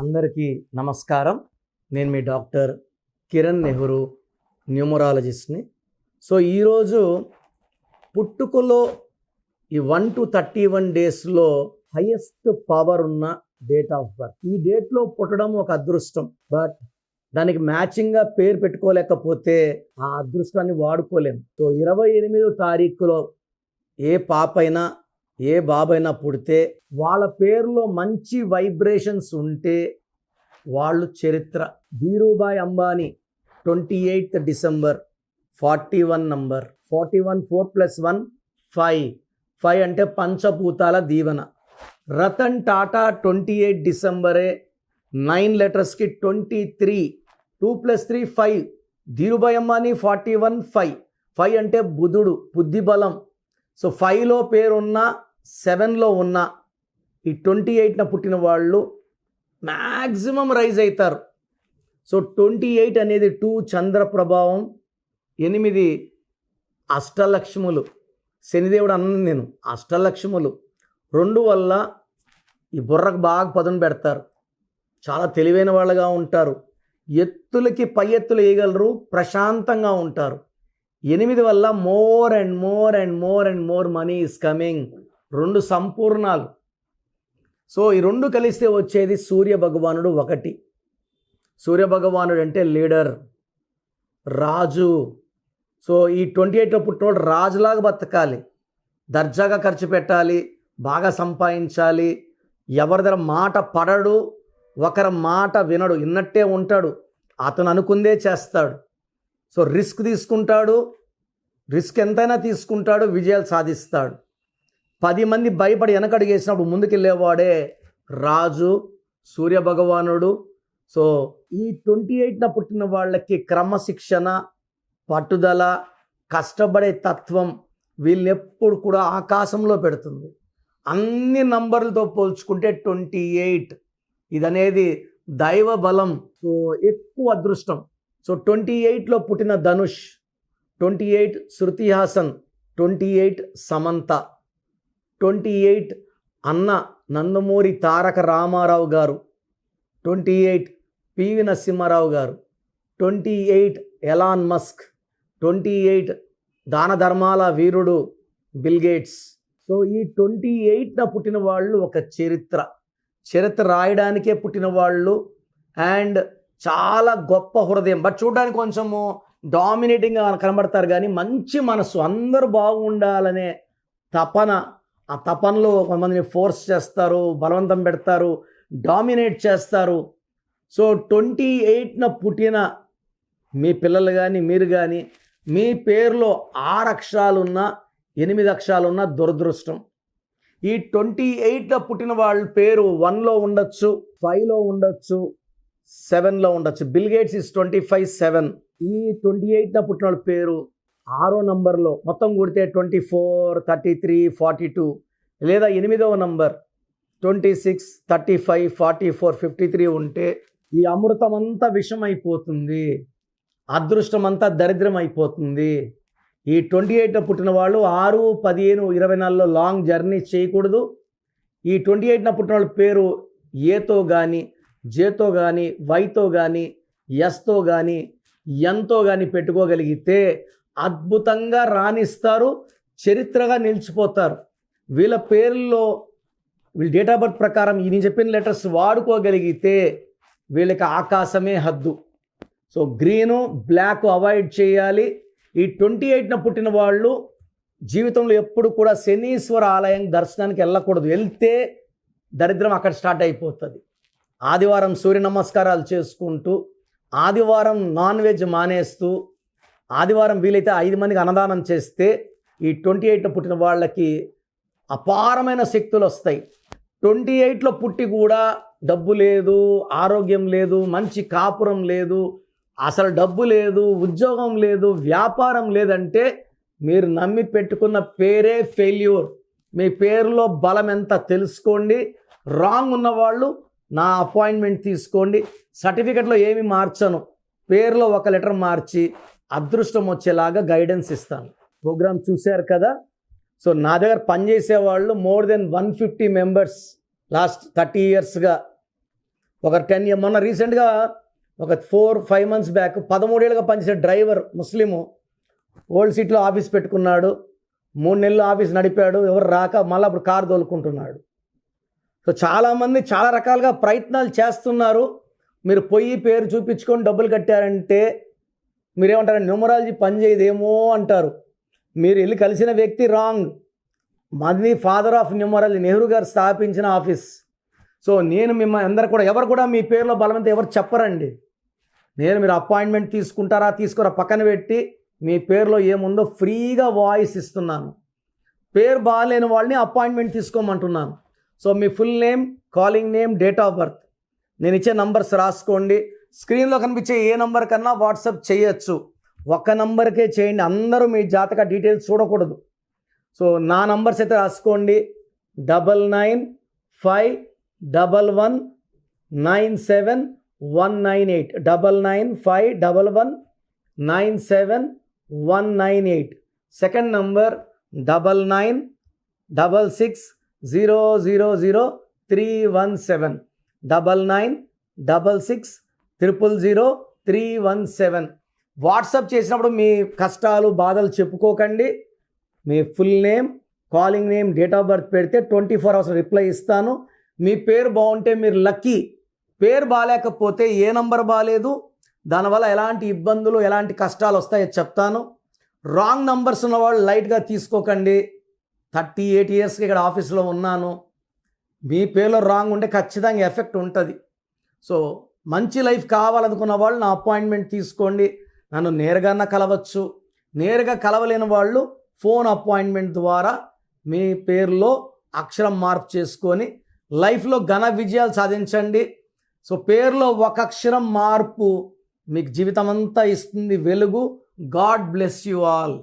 అందరికీ నమస్కారం. నేను మీ డాక్టర్ కిరణ్ నెహ్రూ, న్యూమరాలజిస్ట్ని. సో ఈరోజు పుట్టుకలో ఈ 1 to 31 డేస్లో హైయెస్ట్ పవర్ ఉన్న డేట్ ఆఫ్ బర్త్. ఈ డేట్లో పుట్టడం ఒక అదృష్టం, బట్ దానికి మ్యాచింగ్గా పేరు పెట్టుకోలేకపోతే ఆ అదృష్టాన్ని వాడుకోలేము. సో 28వ తారీఖులో ఏ పాపైనా ఏ బాబైనా పుడితే వాళ్ళ పేరులో మంచి వైబ్రేషన్స్ ఉంటే వాళ్ళు చరిత్ర. Dhirubhai Ambani 28th December 41 number. 41 4 + 1 5. 5 అంటే పంచభూతాల దీవెన. Ratan Tata 28 December 9 letters 23. 2 + 3 5. ధీరుభాయ్ అంబానీ 41 5. 5 అంటే బుధుడు, బుద్ధి బలం. సో 5లో పేరున్న 7లో ఉన్న ఈ 28న పుట్టిన వాళ్ళు మ్యాక్సిమం రైజ్ అవుతారు. సో 28 అనేది 2 చంద్ర ప్రభావం, 8 అష్టలక్ష్ములు. శనిదేవుడు అన్నది నేను అష్టలక్ష్ములు 2 వల్ల ఈ బుర్రకు బాగా పదును పెడతారు, చాలా తెలివైన వాళ్ళగా ఉంటారు, ఎత్తులకి పై ఎత్తులు వేయగలరు, ప్రశాంతంగా ఉంటారు. 8 వల్ల more and more and more and more money is coming. 2 సంపూర్ణాలు. సో ఈ 2 కలిస్తే వచ్చేది సూర్య భగవానుడు 1. సూర్య భగవానుడు అంటే లీడర్, రాజు. సో ఈ 28లో పుట్టినోడు రాజులాగా బతకాలి, దర్జాగా ఖర్చు పెట్టాలి, బాగా సంపాదించాలి, ఎవరి దగ్గర మాట పడడు, ఒకరి మాట వినడు, విన్నట్టే ఉంటాడు, అతను అనుకుందే చేస్తాడు. సో రిస్క్ తీసుకుంటాడు, రిస్క్ ఎంతైనా తీసుకుంటాడు, విజయాలు సాధిస్తాడు. 10 మంది భయపడి వెనకడుగేసినప్పుడు ముందుకెళ్ళేవాడే రాజు, సూర్య భగవానుడు. సో ఈ 28న పుట్టిన వాళ్ళకి క్రమశిక్షణ, పట్టుదల, కష్టపడే తత్వం వీళ్ళని ఎప్పుడు కూడా ఆకాశంలో పెడుతుంది. అన్ని నంబర్లతో పోల్చుకుంటే 28 ఇదనేది దైవ బలం. సో ఎక్కువ అదృష్టం. సో 28లో పుట్టిన ధనుష్, 28 శృతి హాసన్, 28 సమంత, 28 అన్న నందమూరి తారక రామారావు గారు, 28 పివి నరసింహారావు గారు, 28 ఎలాన్ మస్క్, 28 దాన ధర్మాల వీరుడు బిల్ గేట్స్. సో ఈ 28న పుట్టిన వాళ్ళు ఒక చరిత్ర రాయడానికే పుట్టిన వాళ్ళు. అండ్ చాలా గొప్ప హృదయం, బట్ చూడడానికి కొంచెము డామినేటింగ్గా కనబడతారు, కానీ మంచి మనసు, అందరూ బాగుండాలనే తపన. ఆ తపనలో కొంతమందిని ఫోర్స్ చేస్తారు, బలవంతం పెడతారు, డామినేట్ చేస్తారు. సో 28న పుట్టిన మీ పిల్లలు కానీ మీరు కానీ మీ పేరులో 6 అక్షరాలున్నా 8 అక్షరాలున్నా దురదృష్టం. ఈ 28లో పుట్టిన వాళ్ళ పేరు 1లో ఉండొచ్చు, 5లో ఉండొచ్చు, 7లో ఉండొచ్చు. Bill gates is 25 7. ఈ 28న పుట్టిన వాళ్ళ పేరు 6వ నంబర్లో మొత్తం కూడితే 24 33 42, లేదా 8వ నంబర్ 26 35 44 53 ఉంటే ఈ అమృతం అంతా విషం అయిపోతుంది, అదృష్టం అంతా దరిద్రం అయిపోతుంది. ఈ 28లో పుట్టిన వాళ్ళు 6 15 24లో లాంగ్ జర్నీ చేయకూడదు. ఈ 28న పుట్టిన వాళ్ళ పేరు ఏతో కానీ, జేతో కానీ, వైతో కానీ, ఎస్తో కానీ, ఎంతో కానీ పెట్టుకోగలిగితే అద్భుతంగా రాణిస్తారు, చరిత్రగా నిలిచిపోతారు. వీళ్ళ పేర్లలో వీళ్ళ డేట్ ఆఫ్ బర్త్ ప్రకారం ఈ నేను చెప్పిన లెటర్స్ వాడుకోగలిగితే వీళ్ళకి ఆకాశమే హద్దు. సో గ్రీను బ్లాక్ అవాయిడ్ చేయాలి. ఈ 28న పుట్టిన వాళ్ళు జీవితంలో ఎప్పుడు కూడా శనీశ్వర ఆలయం దర్శనానికి వెళ్ళకూడదు, వెళ్తే దరిద్రం అక్కడ స్టార్ట్ అయిపోతుంది. ఆదివారం సూర్య నమస్కారాలు చేసుకుంటూ, ఆదివారం నాన్ వెజ్ మానేస్తూ, ఆదివారం వీలైతే 5 మందికి అన్నదానం చేస్తే ఈ 28లో పుట్టిన వాళ్ళకి అపారమైన శక్తులు వస్తాయి. 28లో పుట్టి కూడా డబ్బు లేదు, ఆరోగ్యం లేదు, మంచి కాపురం లేదు, అసలు డబ్బు లేదు, ఉద్యోగం లేదు, వ్యాపారం లేదంటే మీరు నమ్మి పెట్టుకున్న పేరే ఫెయిల్యూర్. మీ పేరులో బలం ఎంత తెలుసుకోండి. రాంగ్ ఉన్నవాళ్ళు నా అపాయింట్మెంట్ తీసుకోండి. సర్టిఫికెట్లో ఏమి మార్చను, పేరులో ఒక లెటర్ మార్చి అదృష్టం వచ్చేలాగా గైడెన్స్ ఇస్తాను. ప్రోగ్రామ్ చూశారు కదా. సో నా దగ్గర పనిచేసే వాళ్ళు మోర్ దెన్ 150 మెంబర్స్ లాస్ట్ 30 yearsగా ఒక 10 years మొన్న రీసెంట్గా ఒక 4-5 months బ్యాక్ 13 ఏళ్ళుగా పనిచేసే డ్రైవర్ ముస్లిము ఓల్డ్ సిటీలో ఆఫీస్ పెట్టుకున్నాడు, 3 నెలలు ఆఫీస్ నడిపాడు, ఎవరు రాక మళ్ళీ అప్పుడు కారు తోలుకుంటున్నాడు. సో చాలామంది చాలా రకాలుగా ప్రయత్నాలు చేస్తున్నారు. మీరు పొయ్యి పేరు చూపించుకొని డబ్బులు కట్టారంటే మీరేమంటారు, న్యూమరాలజీ పనిచేయదేమో అంటారు. మీరు వెళ్ళి కలిసిన వ్యక్తి రాంగ్. మాది ఫాదర్ ఆఫ్ న్యూమరాలజీ నెహ్రూ గారు స్థాపించిన ఆఫీస్. సో నేను మిమ్మల్ని అందరూ కూడా ఎవరు కూడా మీ పేరులో బలవంతం ఎవరు చెప్పరండి. మీరు అపాయింట్మెంట్ తీసుకుంటారా తీసుకోరా పక్కన పెట్టి మీ పేరులో ఏముందో ఫ్రీగా వాయిస్ ఇస్తున్నాను. పేరు బాగాలేని వాళ్ళని అపాయింట్మెంట్ తీసుకోమంటున్నాను. సో మీ full name, calling name, date of birth, నేను ఇచ్చే నంబర్స్ రాసుకోండి. స్క్రీన్లో కనిపించే ఏ నంబర్ కన్నా వాట్సాప్ చేయొచ్చు. ఒక్క నంబర్కే చేయండి, అందరూ మీ జాతక డీటెయిల్స్ చూడకూడదు. సో నా నంబర్స్ అయితే రాసుకోండి. 9951197198 9951197198. Second number 9966000317 9966000317. వాట్సాప్ చేసినప్పుడు మీ కష్టాలు బాధలు చెప్పుకోకండి. మీ full name, calling name, date of birth పెడితే 24 hours రిప్లై ఇస్తాను. మీ పేరు బాగుంటే మీరు లక్కీ. పేరు బాగాలేకపోతే ఏ నంబర్ బాగాలేదు, దానివల్ల ఎలాంటి ఇబ్బందులు ఎలాంటి కష్టాలు వస్తాయో చెప్తాను. రాంగ్ నంబర్స్ ఉన్నవాళ్ళు లైట్గా తీసుకోకండి. 38 years ఇక్కడ ఆఫీస్లో ఉన్నాను. మీ పేరులో రాంగ్ ఉంటే ఖచ్చితంగా ఎఫెక్ట్ ఉంటుంది. సో మంచి లైఫ్ కావాలనుకున్న వాళ్ళు నా అపాయింట్మెంట్ తీసుకోండి. నన్ను నేరుగా కలవచ్చు. నేరుగా కలవలేని వాళ్ళు ఫోన్ అపాయింట్మెంట్ ద్వారా మీ పేరులో అక్షరం మార్పు చేసుకొని లైఫ్లో ఘన విజయాలు సాధించండి. సో పేరులో ఒక అక్షరం మార్పు మీకు జీవితం అంతా ఇస్తుంది వెలుగు. God bless you all.